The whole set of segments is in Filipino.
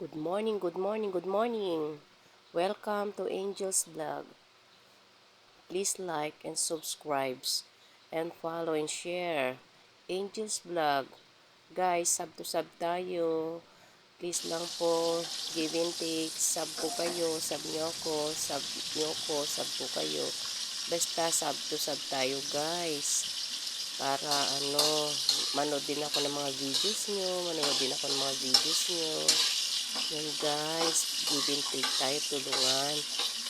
Good morning, good morning, good morning. Welcome to Angel's Vlog. Please like and subscribe and follow and share Angel's Vlog. Guys, sub to sub tayo. Please lang po, give and take. Sub po kayo, sub nyo ako, sub po kayo. Basta sub to sub tayo guys. Para manood din ako ng mga videos nyo, manood din ako ng mga videos nyo. Yan guys, give and take tayo, tulungan.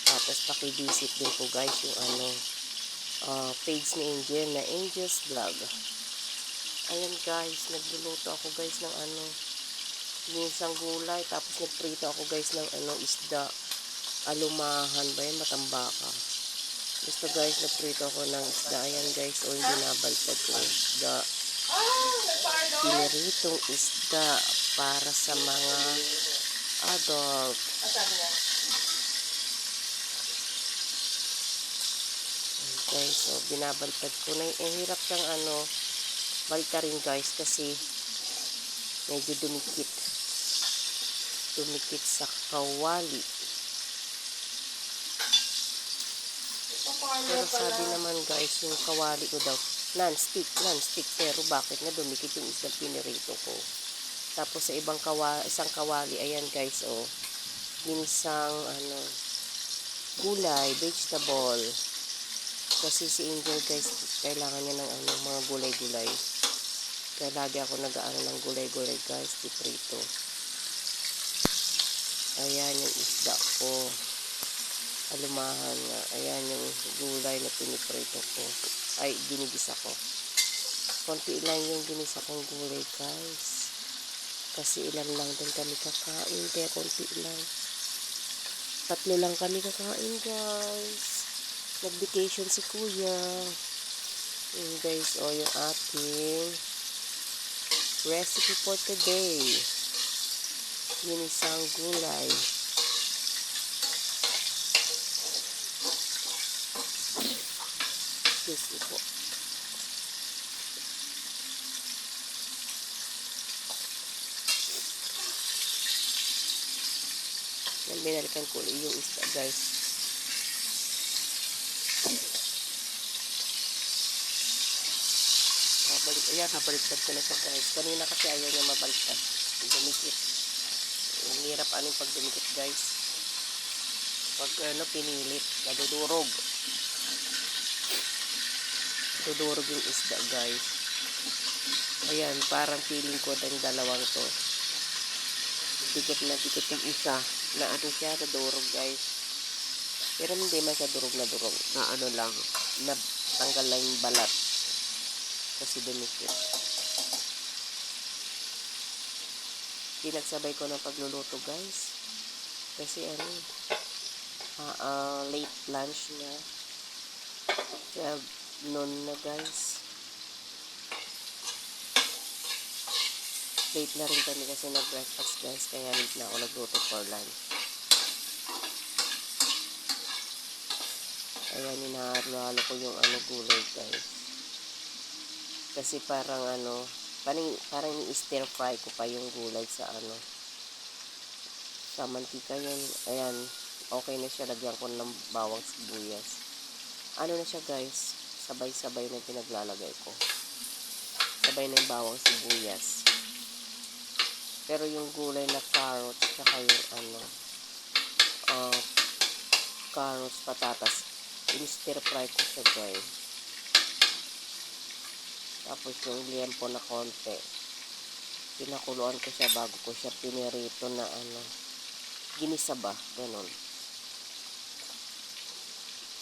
Tapos pakivisit din po guys yung page ni Angel na Angel's Vlog. Ayan guys, nagluluto ako guys ng ginisang gulay. Tapos nagprito ako guys ng isda. Alumahan ba yan? Matambaka. Basta guys, nagprito ako ng isda. Ayan guys, o hindi nabaltad ko isda. Piniritong isda para sa mga adult. Okay, so binabaltad ko na. Hirap siyang baltarin guys kasi medyo dumikit sa kawali. Pero sabi naman guys, yung kawali ko daw non-stick, pero bakit na dumikit yung isang pinirito ko? Tapos sa isang kawali, ayan guys, ginisang gulay, vegetable. Kasi si Angel guys, kailangan niya ng mga gulay-gulay. Kaya lagi ako nag-aano ng gulay-gulay guys, piprito. Ayan yung isda ko. Alumahan nga. Ayan yung gulay na piniprito ko. Ay, ginigisa ko. Konti lang yung ginisa kong gulay guys. Kasi ilan lang din kami kakain. Kaya konti lang. 3 lang kami kakain guys. Nag-vacation si kuya. Yun guys, yung ating recipe for today. Ginisang gulay. Excuse me po. Yan, binalikan ko ulit yung isda guys. Ayan, nabaliktad ko na siya guys. Kanina kasi ayaw niya mabaliktad. Dumikit. Hirap pag dumikit guys. Pag pinilit, nadudurog. Nadudurog yung isda guys. Ayan, parang feeling ko yung dalawang to. Dikit na dikit yung isa. Na siya, nadurog guys. Pero hindi man siya durog. Na lang, na tanggal lang yung balat. Kasi dumikit. Pinagsabay ko ng pagluluto guys. Kasi late lunch na. Kaya noon na guys. Late na rin kami kasi nag-breakfast guys. Kaya late na ako nagluto for lunch. Ayan, hinahalo ko yung gulay guys. Kasi parang parang i-stir fry ko pa yung gulay sa sa mantika yun. Ayan, okay na siya. Lagyan ko ng bawang sibuyas. Na siya guys, sabay-sabay na pinaglalagay ko. Sabay na yung bawang sibuyas. Pero yung gulay na carrots, tsaka yung carrots, patatas, i-stir fry ko siya guys. Tapos yung liempo na konti, pinakuluan ko siya bago ko siya pinirito na ginisa ba, ganun.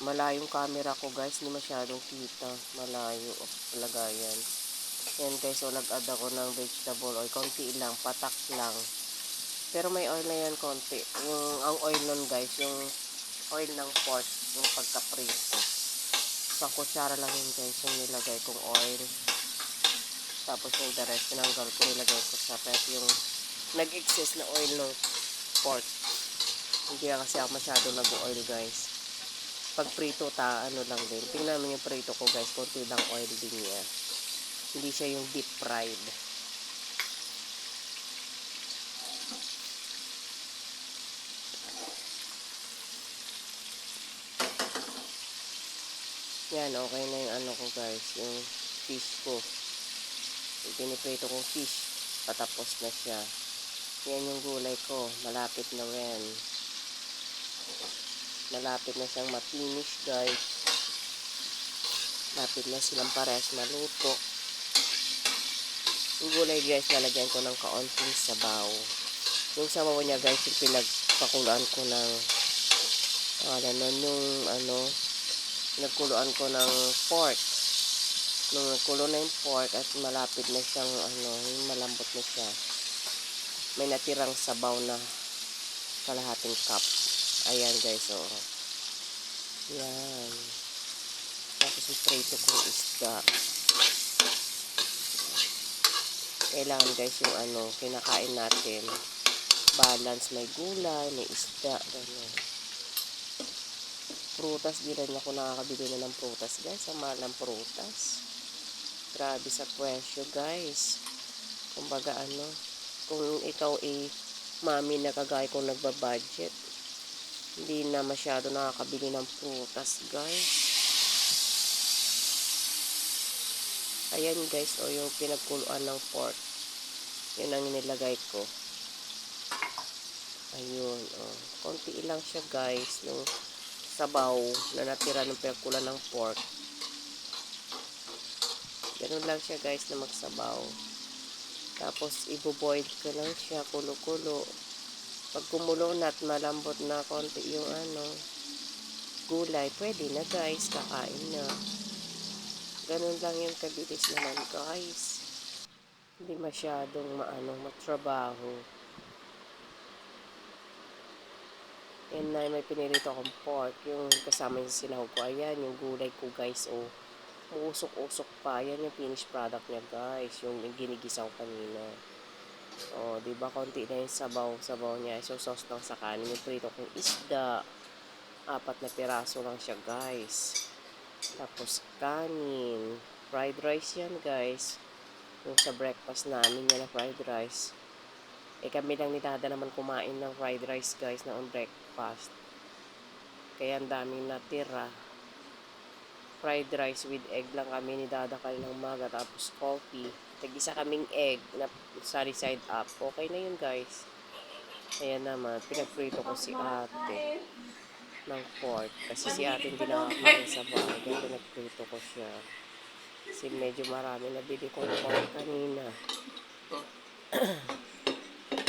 Malayong camera ko guys, hindi masyadong kita, malayo lagayan. Yan guys, nag-add ako ng vegetable oil, konti lang, patak lang. Pero may oil na yan konti. Ang oil nun guys, yung oil ng pork, yung pagkaprito. Isang kutsara lang yun guys, yung nilagay kong oil. Tapos yung the rest, tinanggal ko, nilagay ko sa pet yung nag-excess na oil ng pork. Hindi kasi ako masyado nag-oil guys. Pag prito, lang din. Tingnan mo yung prito ko guys, konti lang oil din niya. Hindi siya yung deep fried. Yan, okay na yung ano ko guys, yung fish ko. Yung piniprito kong fish, patapos na siya. Yan yung gulay ko, malapit na rin. Malapit na siyang mafinish guys. Malapit na silang parehas maluto. Yung gulay guys, lalagyan ko ng kaunting sabaw. Yung sabaw niya guys, yung pinagpakuluan ko ng nagkuluan ko ng pork. Nung nagkulo na yung pork at malapit na siyang yung malambot na siya, may natirang sabaw na kalahating cup. Ayan guys, oh. Yan. Tapos yung prito kong isda. Kailangan guys yung kinakain natin. Balance, may gulay, may isda, gano'n. Prutas, di rin ako nakakabili na ng prutas guys. Ang mahal ng prutas. Grabe sa presyo guys. Kumbaga kung ikaw mami na kagaya kung nagbabudget, hindi na masyado nakakabili ng prutas guys. Ayan guys, o yung pinagkuluan ng pork. Yun ang inilagay ko. Ayun, oh. Konti lang siya guys, yung sabaw na natira ng pinagkulan ng pork. Ganun lang siya guys na magsabaw. Tapos iboboil ko lang siya, kulo-kulo. Pag kumulo na at malambot na konti yung gulay, pwede na guys, kakain na. Ganun lang yung kabilis naman guys. Hindi masyadong matrabaho. And na may pinirito akong pork, yung kasama yung sinahog ko. Ayan, yung gulay ko guys, oh. Uusok-usok pa. Ayan yung finished product niya guys, yung ginigisaw kanina. Oh, di ba konti na yung sabaw niya. So, sauce lang sa kanin. Yung prito kong isda. 4 na piraso lang siya guys. Tapos kanin. Fried rice yan guys. Yung sa breakfast namin yan na fried rice. Kami lang ni Dada naman kumain ng fried rice guys na on breakfast. Kaya ang daming natira. Fried rice with egg lang kami ni Dada kaninang umaga. Tapos coffee. Tag-isa kaming egg na sunny side up. Okay na yun guys. Ayan naman. Pinagprito ko si ate ng pork. Kasi si ate hindi nakakain sa bahay. Kaya pinagprito ko siya. Kasi medyo marami nabili kong pork kanina.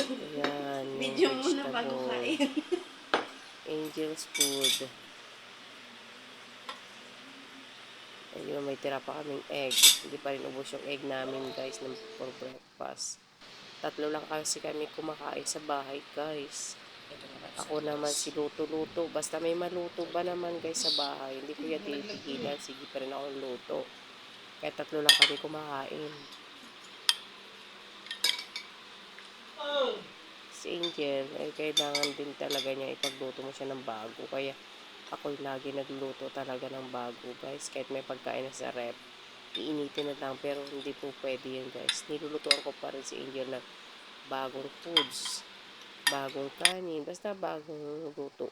Ayan, Video yung muna bago vegetable. kain. Angel's food. Ayun, may tira pa kaming egg. Hindi pa rin ubos yung egg namin guys for breakfast. 3 lang kasi kami kumakain sa bahay guys. Ako naman si luto-luto. Basta may maluto ba naman guys sa bahay. Hindi ko yan titigilan. Sige pa rin ako luto. Kaya 3 lang kami kumakain. Si Angel, kailangan din talaga niya ipagluto mo siya ng bago. Kaya ako'y lagi nagluto talaga ng bago guys. Kahit may pagkain na sa rep, iinitin na lang. Pero hindi po pwede yan guys. Nilulutuan ko pa rin si Angel ng bagong foods. Bagong kanin. Basta bagong luto.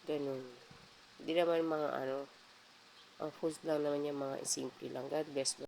Ganun. Hindi naman mga ang foods lang naman yung mga simple lang. God bless.